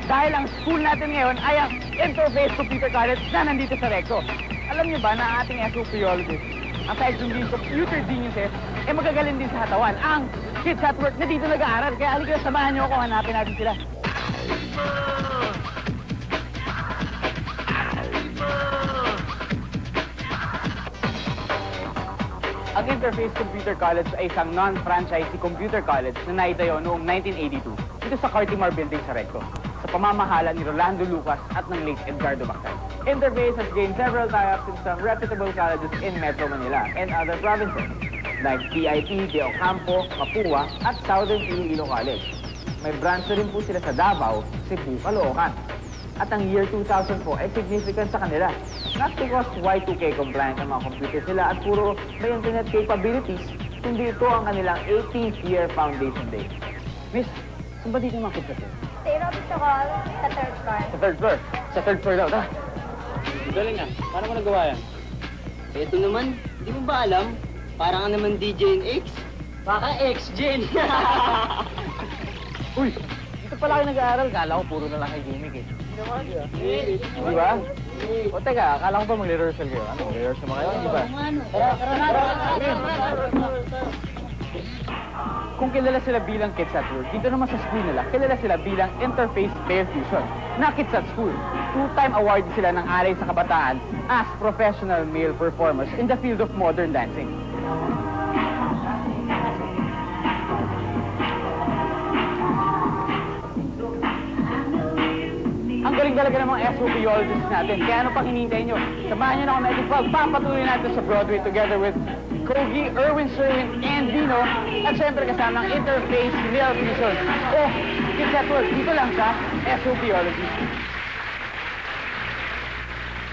Dahil ang school natin ngayon ay ang Interface Computer College na nandito sa Recto. Alam niyo ba na ang ating SOPologist, aside from being computer geniuses, magagaling din sa katawan. Ang Kids at Work na dito nag-aaral. Kaya halika, samahan niyo ako, hanapin natin sila. Ang Interface Computer College ay isang non-franchisee computer college na naitayo noong 1982 dito sa Cartimar Building sa Recto, sa pamamahala ni Rolando Lucas at ng late Edgardo Bactan. Interface has gained several tie-ups in some reputable colleges in Metro Manila and other provinces, like PIT, De Ocampo, Mapua, at Southern Iloilo College. May branch na rin po sila sa Davao, Cebu, Caloocan. At ang year 2000 po ay significant sa kanila. Not because Y2K compliant ang mga computer sila at puro may internet capabilities, kundi ito ang kanilang 18th year foundation day. Miss, saan ba dito mga kids natin? Sa aerobics ako, sa third floor. Sa third floor? Sa third floor daw, tara. Galing ah. Paano mo nagawa yan? Ito naman, di mo ba alam? Parang ka naman DJ in X. Baka X-Gen. Uy, dito pala kayo nag-aaral. Kala ko puro na lang kay gimmick eh. Di ba? O teka, akala ko ba mag-rehearsal kayo? Ano, mag-rehearsal mo kayo? Di ba? Kung kilala sila bilang Kids at Work, dito naman sa school nila, kilala sila bilang Interface Pair Fusion na Kids at School. Two-time award sila ng Alay sa Kabataan as professional male performers in the field of modern dancing. Ang galing talaga ng mga SOPologists natin. Kaya ano pang hinihintay nyo? Samahan nyo na ako natin pagpapatuloy natin sa Broadway together with Kogi, Erwin, Sherwin, and Dino. At syempre kasama ang Interface Real Fusion. Oh, Kids at Work, dito lang sa SOPology.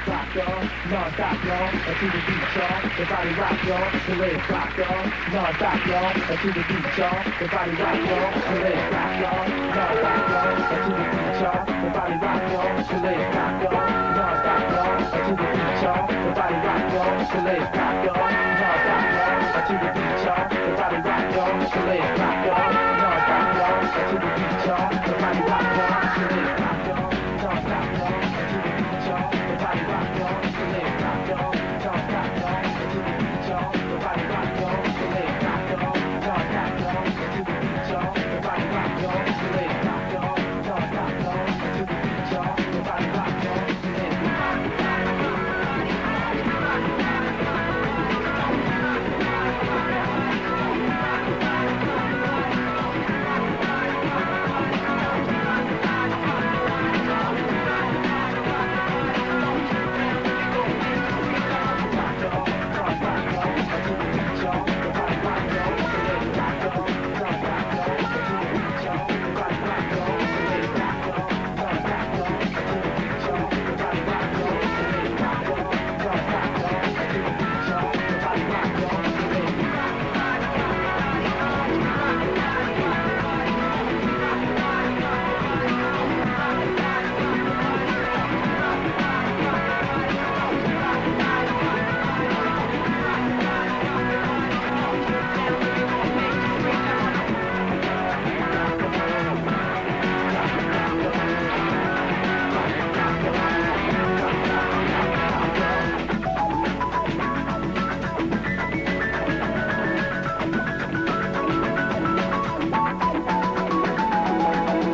Rock y'all, non-stop y'all, to the beat y'all, the body rock y'all, the legs rock y'all, non-stop y'all, to the beat y'all, the body rock y'all, the legs rock y'all, non-stop y'all, to the beat y'all, the body rock y'all, the legs rock y'all, non-stop y'all, to the beat y'all, the body rock y'all, the legs rock y'all, non-stop y'all, to the beat y'all, the body rock y'all, the legs rock y'all, non-stop y'all, to the beat y'all, the body rock y'all, the legs rock y'all, non-stop y'all, to the beat y'all, the body rock y'all, the legs rock y'all,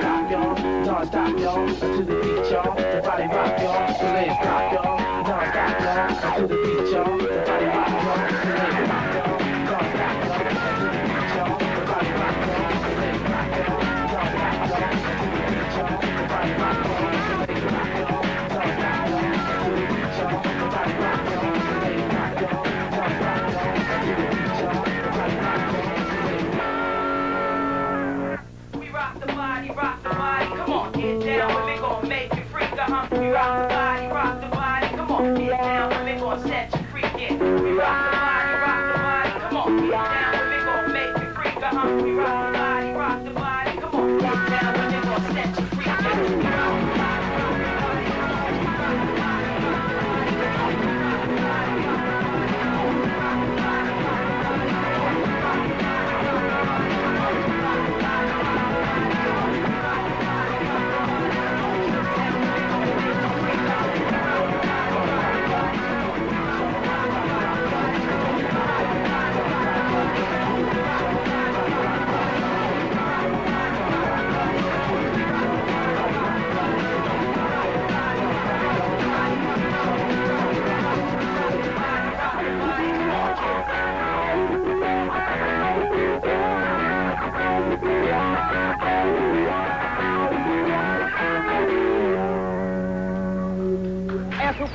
non-stop y'all, to the beat y'all, the body rock y'all, the legs rock y'all, non-stop y'all, to the beat y'all, the body rock y'all, the legs rock y'all, non-stop y'all, to the beat y'all, the body rock y'all, the legs rock Rock the body, come on, get down, and we gon' set you free, yeah.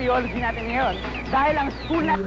theology natin ngayon. Dahil ang school na...